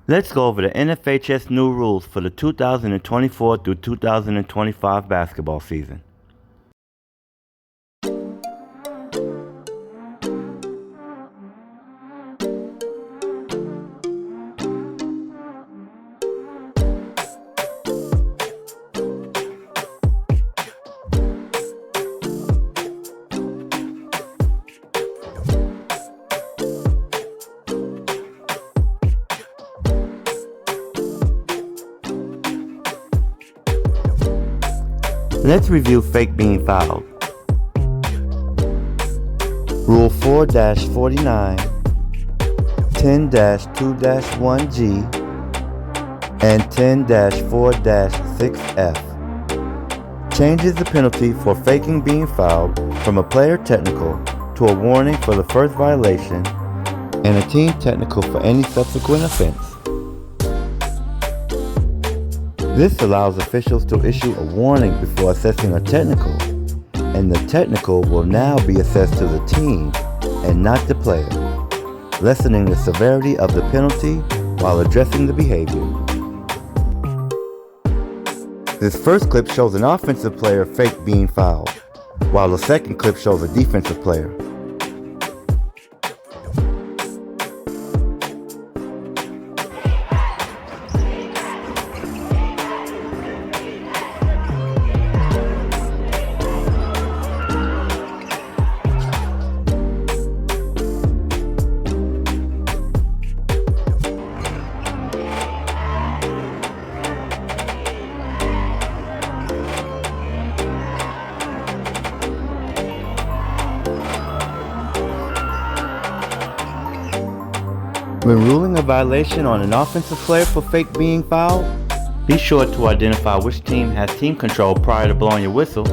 Let's go over the NFHS new rules for the 2024 through 2025 basketball season. Let's review fake being fouled. Rule 4-49, 10-2-1G, and 10-4-6F changes the penalty for faking being fouled from a player technical to a warning for the first violation and a team technical for any subsequent offense. This allows officials to issue a warning before assessing a technical, and the technical will now be assessed to the team and not the player, lessening the severity of the penalty while addressing the behavior. This first clip shows an offensive player fake being fouled, while the second clip shows a defensive player. When ruling a violation on an offensive player for fake being fouled, be sure to identify which team has team control prior to blowing your whistle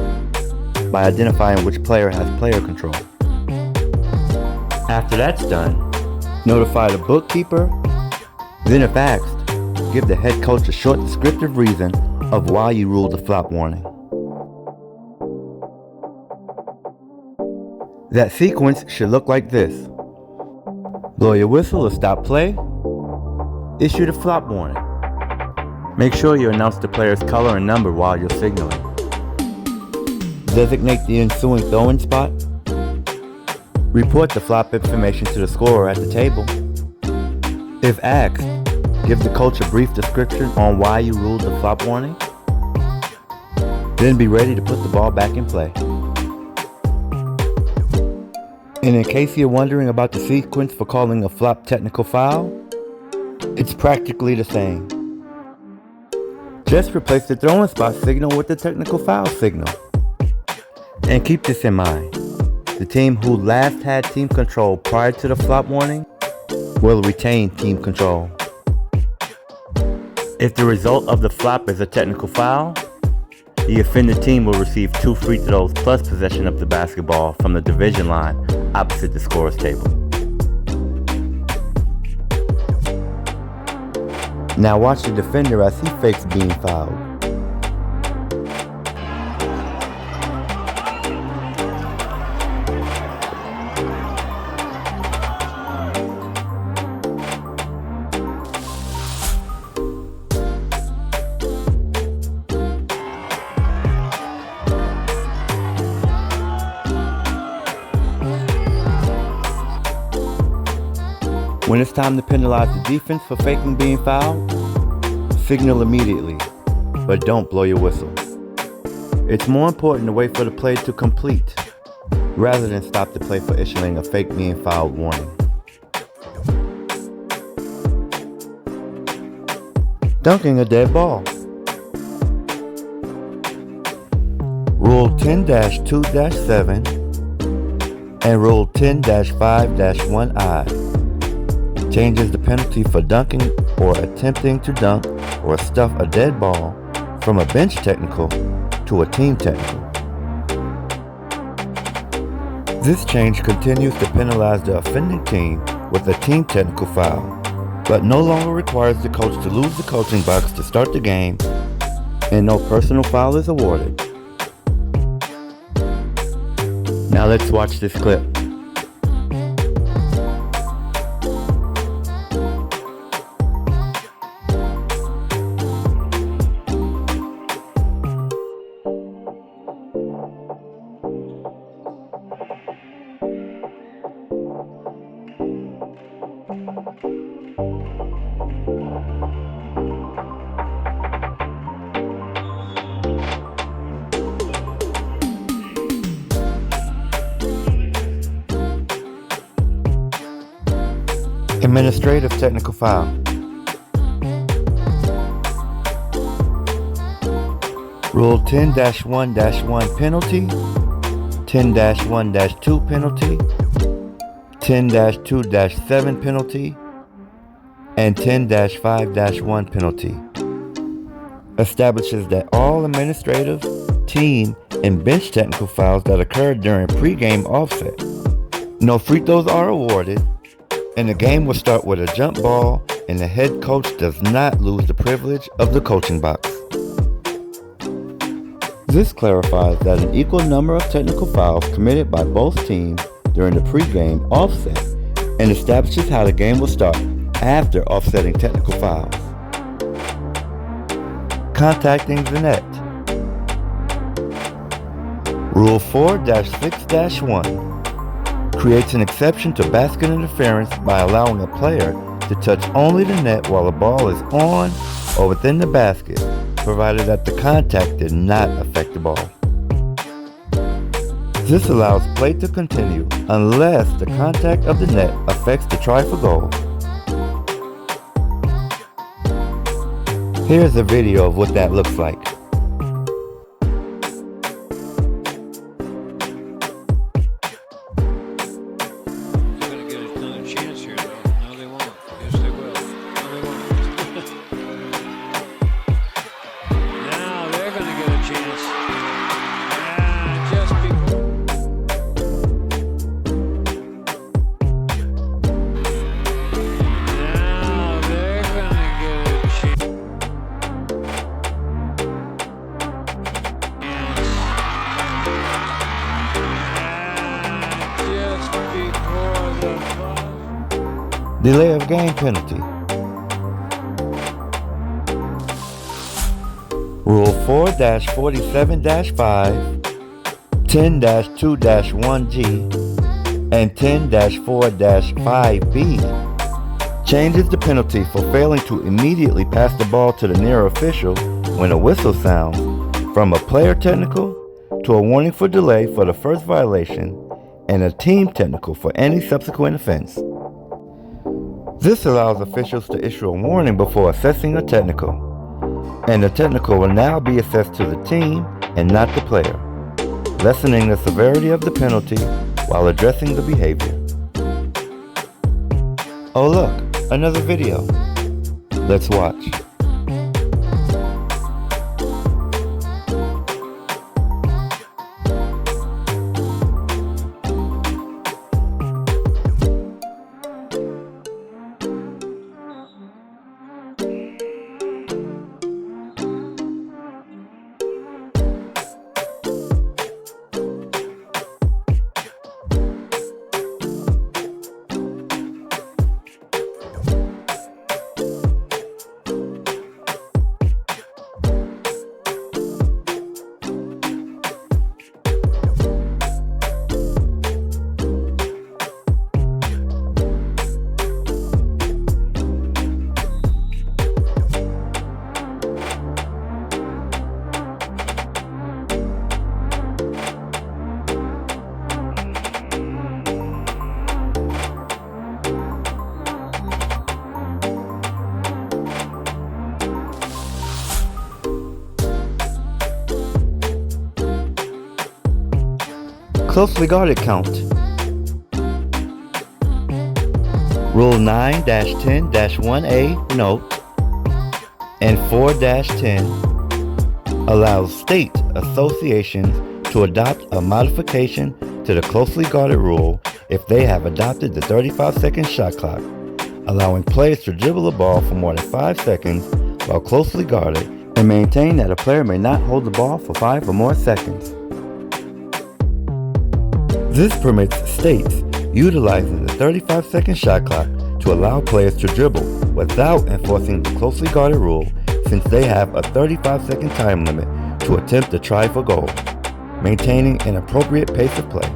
by identifying which player has player control. After that's done, notify the bookkeeper, then if asked, give the head coach a short descriptive reason of why you ruled the flop warning. That sequence should look like this. Blow your whistle or stop play. Issue the flop warning. Make sure you announce the player's color and number while you're signaling. Designate the ensuing throw-in spot. Report the flop information to the scorer at the table. If asked, give the coach a brief description on why you ruled the flop warning. Then be ready to put the ball back in play. And in case you're wondering about the sequence for calling a flop technical foul, it's practically the same. Just replace the throwing spot signal with the technical foul signal. And keep this in mind, the team who last had team control prior to the flop warning will retain team control. If the result of the flop is a technical foul, the offended team will receive 2 free throws plus possession of the basketball from the division line opposite the scorer's table. Now watch the defender as he fakes being fouled. When it's time to penalize the defense for faking being fouled, signal immediately, but don't blow your whistle. It's more important to wait for the play to complete, rather than stop the play for issuing a fake being fouled warning. Dunking a dead ball. Rule 10-2-7 and Rule 10-5-1I changes the penalty for dunking or attempting to dunk or stuff a dead ball from a bench technical to a team technical. This change continues to penalize the offending team with a team technical foul, but no longer requires the coach to lose the coaching box to start the game, and no personal foul is awarded. Now let's watch this clip. Administrative technical foul. Rule 10-1-1 penalty, 10-1-2 penalty, 10-2-7 penalty, and 10-5-1 penalty. Establishes that all administrative, team, and bench technical fouls that occurred during pregame offset. No free throws are awarded, and the game will start with a jump ball, and the head coach does not lose the privilege of the coaching box. This clarifies that an equal number of technical fouls committed by both teams during the pregame offset, and establishes how the game will start after offsetting technical fouls. Contacting the net. Rule 4-6-1 creates an exception to basket interference by allowing a player to touch only the net while the ball is on or within the basket, provided that the contact did not affect the ball. This allows play to continue unless the contact of the net affects the try for goal. Here's a video of what that looks like. Delay of game penalty. Rule 4-47-5, 10-2-1G, and 10-4-5B changes the penalty for failing to immediately pass the ball to the near official when a whistle sounds from a player technical to a warning for delay for the first violation and a team technical for any subsequent offense. This allows officials to issue a warning before assessing a technical, and the technical will now be assessed to the team and not the player, lessening the severity of the penalty while addressing the behavior. Oh look, another video. Let's watch. Closely guarded count. Rule 9-10-1A note and 4-10 allows state associations to adopt a modification to the closely guarded rule if they have adopted the 35-second shot clock, allowing players to dribble the ball for more than 5 seconds while closely guarded, and maintain that a player may not hold the ball for 5 or more seconds. This permits states utilizing the 35-second shot clock to allow players to dribble without enforcing the closely guarded rule, since they have a 35-second time limit to attempt a try for goal, maintaining an appropriate pace of play.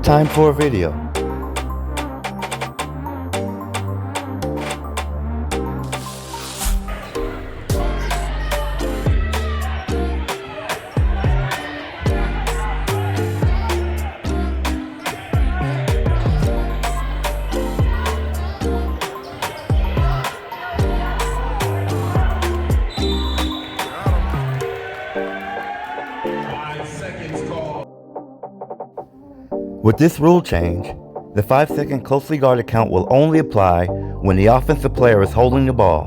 Time for a video. With this rule change, the 5-second closely guarded count will only apply when the offensive player is holding the ball,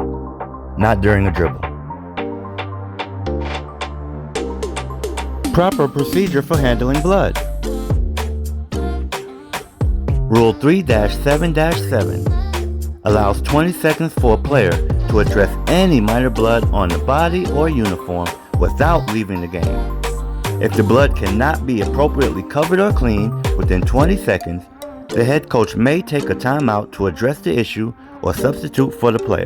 not during a dribble. Proper procedure for handling blood. Rule 3-7-7 allows 20 seconds for a player to address any minor blood on the body or uniform without leaving the game. If the blood cannot be appropriately covered or cleaned within 20 seconds, the head coach may take a timeout to address the issue or substitute for the player.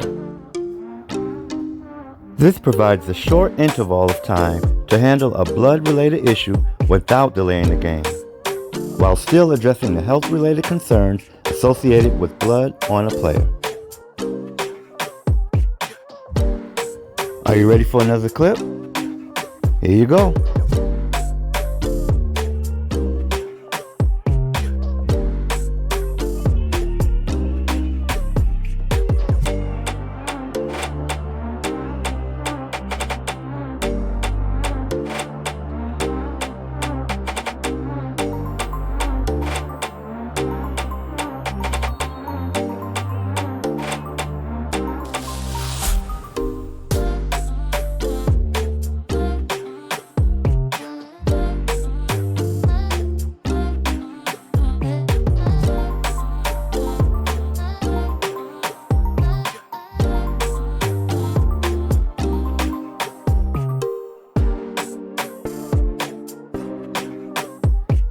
This provides a short interval of time to handle a blood-related issue without delaying the game, while still addressing the health-related concerns associated with blood on a player. Are you ready for another clip? Here you go.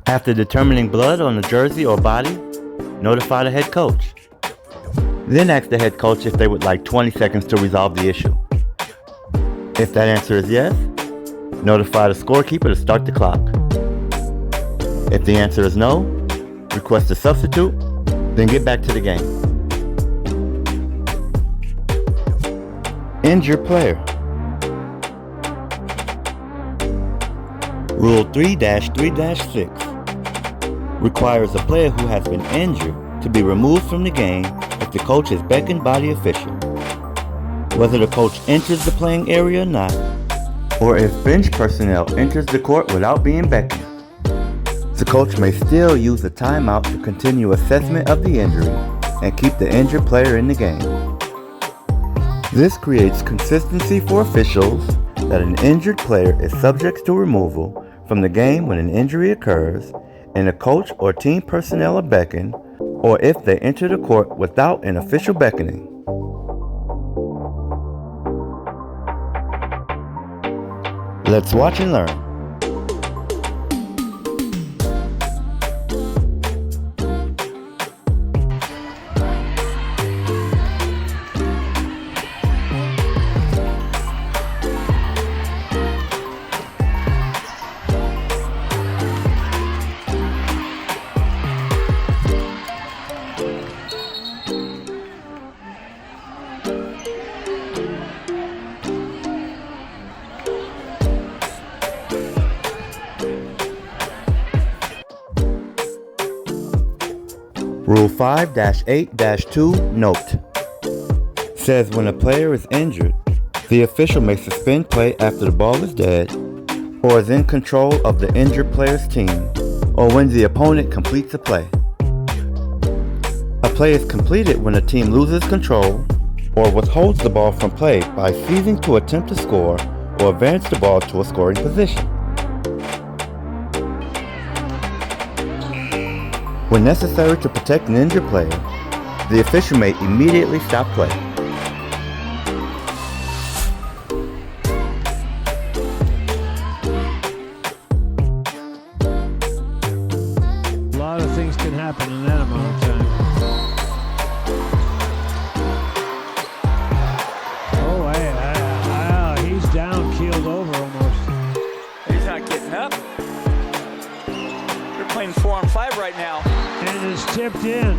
After determining blood on the jersey or body, notify the head coach. Then ask the head coach if they would like 20 seconds to resolve the issue. If that answer is yes, notify the scorekeeper to start the clock. If the answer is no, request a substitute, then get back to the game. Injured player. Rule 3-3-6 requires a player who has been injured to be removed from the game if the coach is beckoned by the official. Whether the coach enters the playing area or not, or if bench personnel enters the court without being beckoned, the coach may still use a timeout to continue assessment of the injury and keep the injured player in the game. This creates consistency for officials that an injured player is subject to removal from the game when an injury occurs and the coach or team personnel are beckoned, or if they enter the court without an official beckoning. Let's watch and learn. Rule 5-8-2 note says when a player is injured, the official may suspend play after the ball is dead, or is in control of the injured player's team, or when the opponent completes a play. A play is completed when a team loses control or withholds the ball from play by ceasing to attempt to score or advance the ball to a scoring position. When necessary to protect an injured player, the official may immediately stop play. A lot of things can happen in that amount of time. Oh, he's down, keeled over almost. He's not getting up. They're playing 4-on-5 right now. And it's tipped in,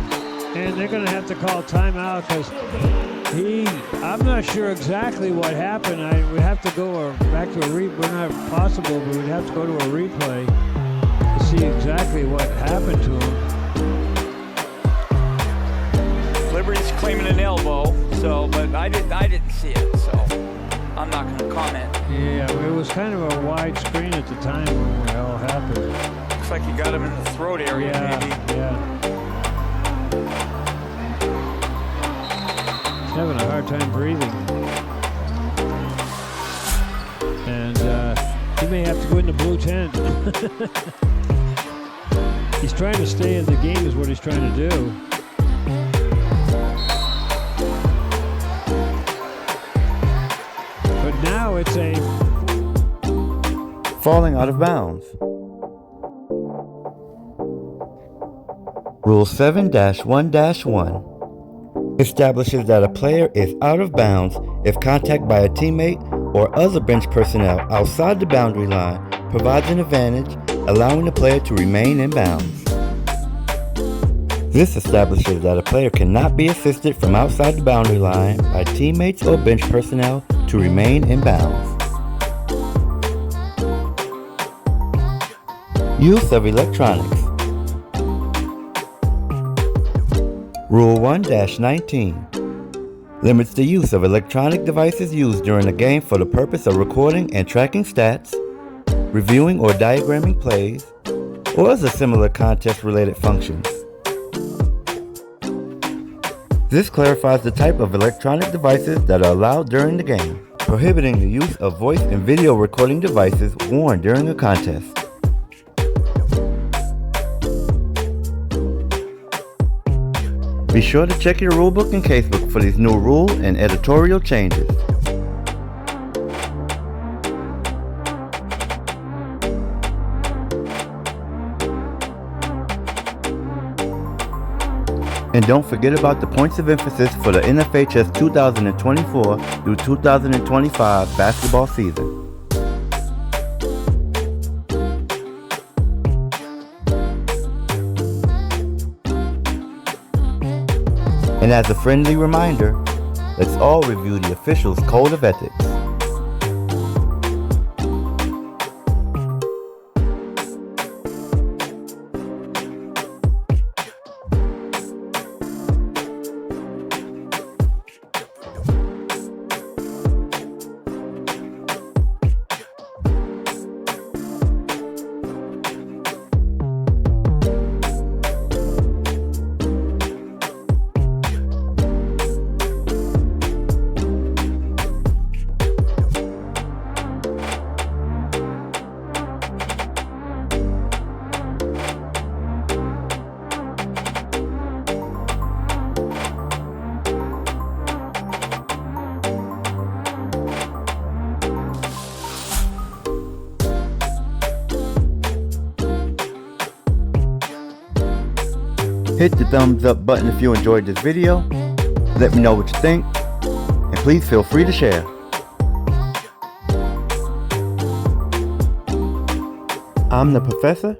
and they're going to have to call timeout because I'm not sure exactly what happened. We have to go back to a replay. We're not possible, but we'd have to go to a replay to see exactly what happened to him. Liberty's claiming an elbow, but I didn't see it, so I'm not going to comment. Yeah, it was kind of a wide screen at the time when it all happened. like he got him in the throat area, maybe. Yeah. He's having a hard time breathing. And he may have to go in the blue tent. He's trying to stay in the game is what he's trying to do. But now it's a falling out of bounds. Rule 7-1-1 establishes that a player is out of bounds if contact by a teammate or other bench personnel outside the boundary line provides an advantage, allowing the player to remain in bounds. This establishes that a player cannot be assisted from outside the boundary line by teammates or bench personnel to remain in bounds. Use of electronics. Rule 1-19 limits the use of electronic devices used during a game for the purpose of recording and tracking stats, reviewing or diagramming plays, or other similar contest-related functions. This clarifies the type of electronic devices that are allowed during the game, prohibiting the use of voice and video recording devices worn during a contest. Be sure to check your rulebook and casebook for these new rule and editorial changes. And don't forget about the points of emphasis for the NFHS 2024 through 2025 basketball season. And as a friendly reminder, let's all review the official's code of ethics. Hit the thumbs up button if you enjoyed this video. Let me know what you think, and please feel free to share. I'm the Professor,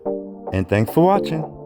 and thanks for watching.